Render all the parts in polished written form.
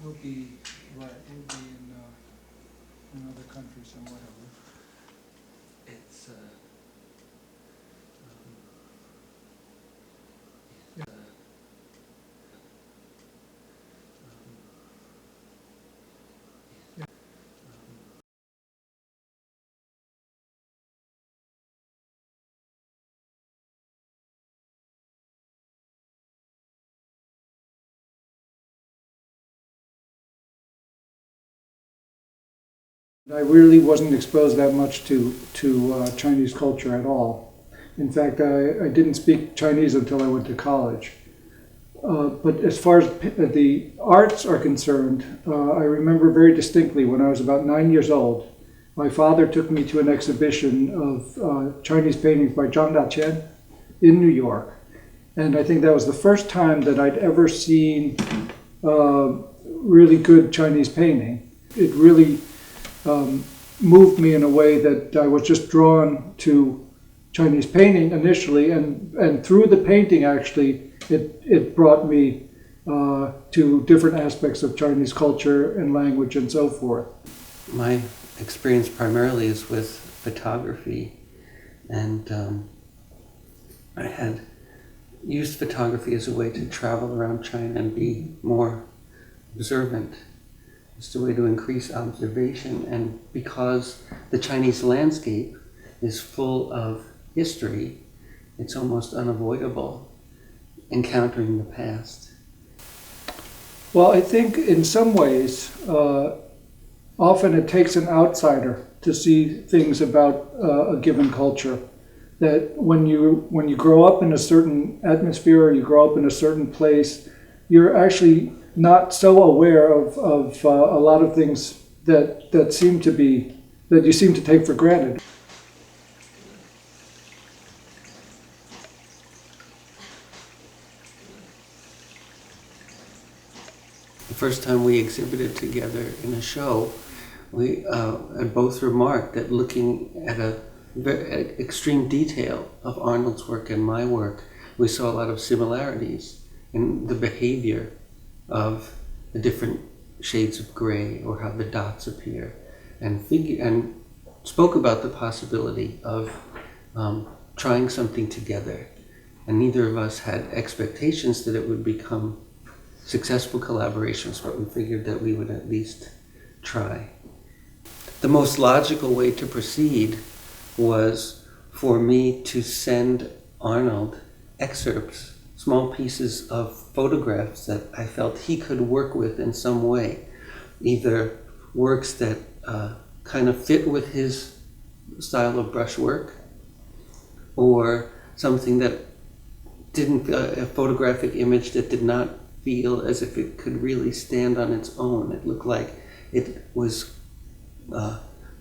We'll be in another country somewhere. It's I really wasn't exposed that much to Chinese culture at all. In fact, I didn't speak Chinese until I went to college. But as far as the arts are concerned, I remember very distinctly when I was about 9 years old, my father took me to an exhibition of Chinese paintings by Zhang Daqian in New York. And I think that was the first time that I'd ever seen really good Chinese painting. It really moved me in a way that I was just drawn to Chinese painting initially, and through the painting actually it brought me to different aspects of Chinese culture and language and so forth. my experience primarily is with photography, and I had used photography as a way to travel around China and be more observant. It's a way to increase observation, and because the Chinese landscape is full of history, it's almost unavoidable encountering the past. Well, I think in some ways, often it takes an outsider to see things about a given culture. That when you grow up in a certain atmosphere, or you grow up in a certain place, you're actually not so aware of a lot of things that you seem to take for granted. The first time we exhibited together in a show, we had both remarked that looking at at extreme detail of Arnold's work and my work, we saw a lot of similarities in the behavior of the different shades of gray, or how the dots appear, and spoke about the possibility of trying something together. And neither of us had expectations that it would become successful collaborations, but we figured that we would at least try. The most logical way to proceed was for me to send Arnold excerpts, small pieces of photographs that I felt he could work with in some way, either works that kind of fit with his style of brushwork, or something that didn't, a photographic image that did not feel as if it could really stand on its own. It looked like it was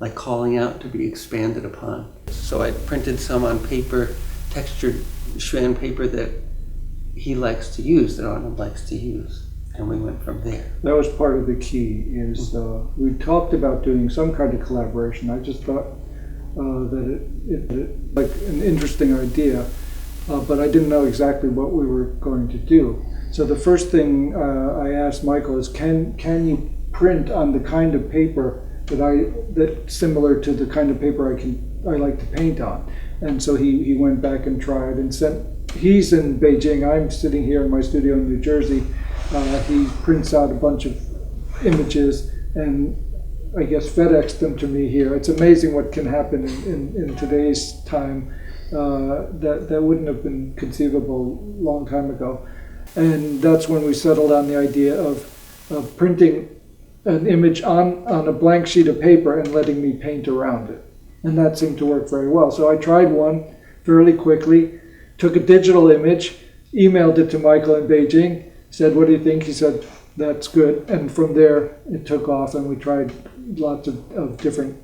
like calling out to be expanded upon. So I printed some on paper, textured Xuan paper that he likes to use, that Arnold likes to use, and we went from there. That was part of the key, is we talked about doing some kind of collaboration. I just thought that it like an interesting idea, but I didn't know exactly what we were going to do. So the first thing I asked Michael is, can you print on the kind of paper that's similar to the kind of paper I like to paint on? And so he went back and tried and sent. He's in Beijing. I'm sitting here in my studio in New Jersey. He prints out a bunch of images and I guess FedExed them to me here. It's amazing what can happen in today's time. That wouldn't have been conceivable a long time ago. And that's when we settled on the idea of printing an image on a blank sheet of paper and letting me paint around it. And that seemed to work very well. So I tried one fairly quickly, took a digital image, emailed it to Michael in Beijing, said, "What do you think?" He said, "That's good." And from there it took off, and we tried lots of different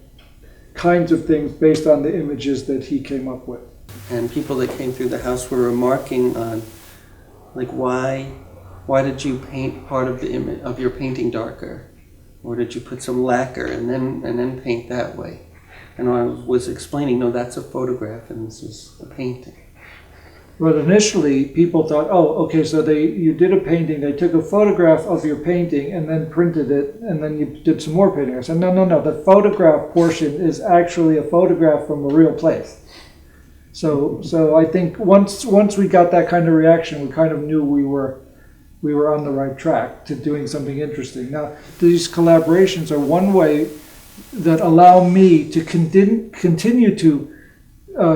kinds of things based on the images that he came up with. And people that came through the house were remarking on, like, why did you paint part of the image of your painting darker, or did you put some lacquer and then paint that way? And I was explaining, no, that's a photograph and this is a painting. But initially, people thought, oh, okay, so you did a painting, they took a photograph of your painting and then printed it, and then you did some more painting. I said, no, the photograph portion is actually a photograph from a real place. So I think once we got that kind of reaction, we kind of knew we were on the right track to doing something interesting. Now, these collaborations are one way that allow me to continue to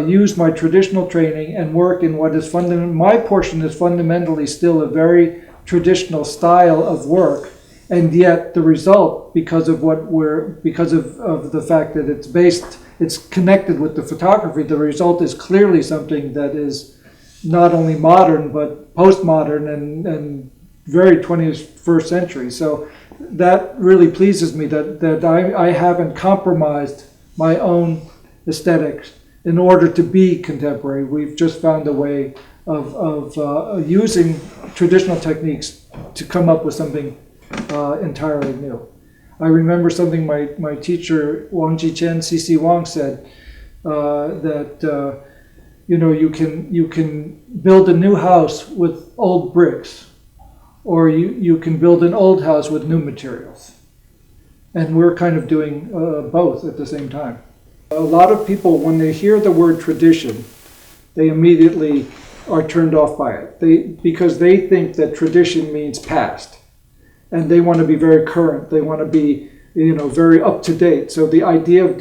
use my traditional training and work in what is my portion is fundamentally still a very traditional style of work, and yet the result, because of the fact that it's connected with the photography, the result is clearly something that is not only modern but postmodern and very 21st century. So that really pleases me that I haven't compromised my own aesthetics in order to be contemporary. We've just found a way of using traditional techniques to come up with something entirely new. I remember something my teacher, Wang Jichen, C.C. Wang, said, that you can build a new house with old bricks, or you can build an old house with new materials. And we're kind of doing both at the same time. A lot of people, when they hear the word tradition, they immediately are turned off by it. Because they think that tradition means past. And they want to be very current. They want to be, very up to date. So the idea of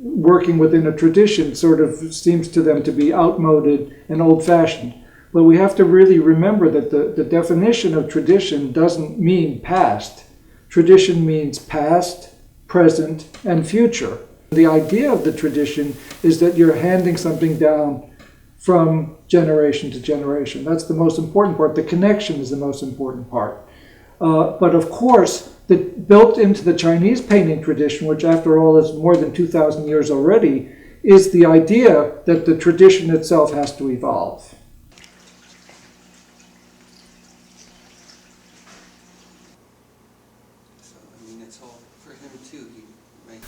working within a tradition sort of seems to them to be outmoded and old-fashioned. But we have to really remember that the definition of tradition doesn't mean past. Tradition means past, present, and future. The idea of the tradition is that you're handing something down from generation to generation. That's the most important part. The connection is the most important part. But of course, built into the Chinese painting tradition, which after all is more than 2,000 years already, is the idea that the tradition itself has to evolve.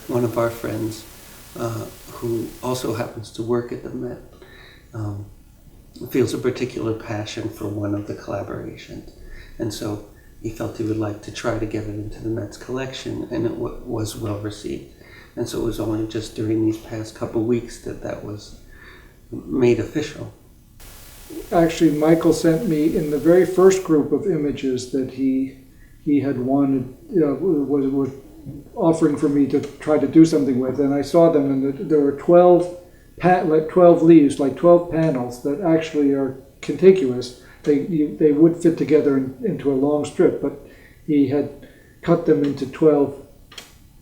One of our friends, who also happens to work at the Met, feels a particular passion for one of the collaborations. And so he felt he would like to try to get it into the Met's collection, and it was well received. And so it was only just during these past couple weeks that was made official. Actually, Michael sent me in the very first group of images that he had wanted, was offering for me to try to do something with, and I saw them, and there were 12 leaves, like 12 panels that actually are contiguous. They would fit together into a long strip, but he had cut them into 12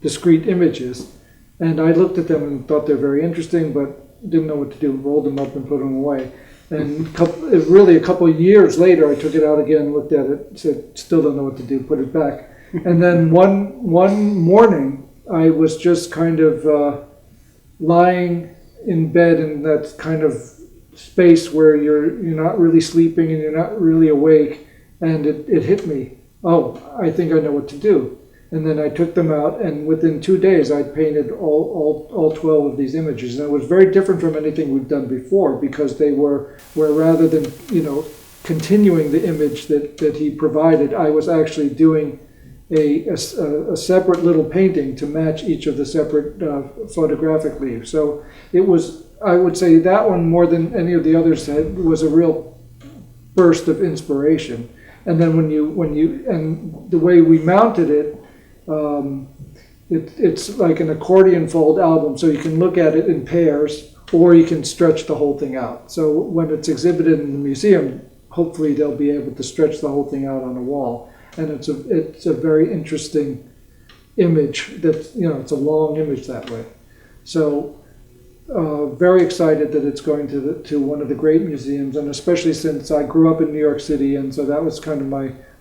discrete images, and I looked at them and thought they're very interesting, but didn't know what to do. Rolled them up and put them away. And really a couple of years later, I took it out again, looked at it, said, still don't know what to do, put it back. And then one morning, I was just kind of lying in bed in that kind of space where you're not really sleeping and you're not really awake, and it hit me. Oh, I think I know what to do. And then I took them out, and within 2 days, I painted all 12 of these images. And it was very different from anything we've done before, because they were where rather than continuing the image that he provided, I was actually doing a separate little painting to match each of the separate photographic leaves. So it was, I would say, that one more than any of the others was a real burst of inspiration. And then and the way we mounted it, it's like an accordion fold album, so you can look at it in pairs, or you can stretch the whole thing out. So when it's exhibited in the museum, hopefully they'll be able to stretch the whole thing out on the wall. And it's a very interesting image. It's a long image that way. So very excited that it's going to one of the great museums, and especially since I grew up in New York City, and so that was kind of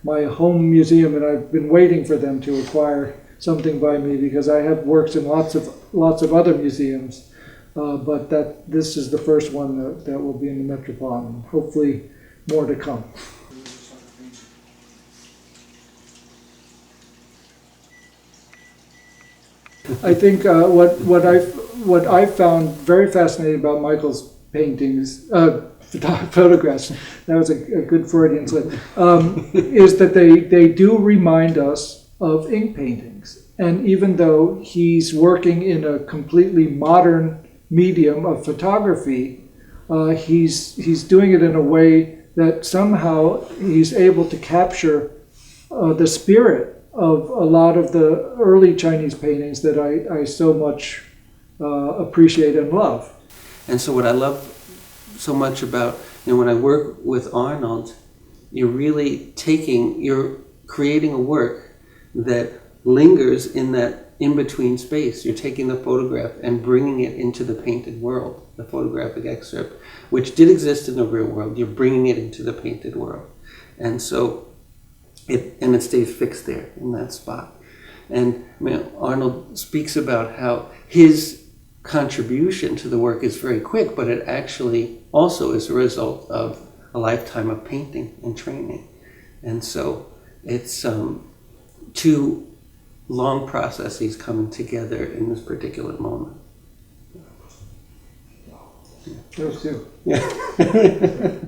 my home museum, and I've been waiting for them to acquire something by me, because I have works in lots of other museums, but this is the first one that will be in the Metropolitan. Hopefully more to come. I think what I found very fascinating about Michael's paintings, photographs, that was a good Freudian slip, is that they do remind us of ink paintings. And even though he's working in a completely modern medium of photography, he's doing it in a way that somehow he's able to capture the spirit of a lot of the early Chinese paintings that I so much appreciate and love. And so what I love so much about, when I work with Arnold, you're creating a work that lingers in that in-between space. You're taking the photograph and bringing it into the painted world, the photographic excerpt, which did exist in the real world. You're bringing it into the painted world. And so it stays fixed there in that spot. And Arnold speaks about how his contribution to the work is very quick, but it actually also is a result of a lifetime of painting and training. And so it's two long processes coming together in this particular moment. Those two. Yeah.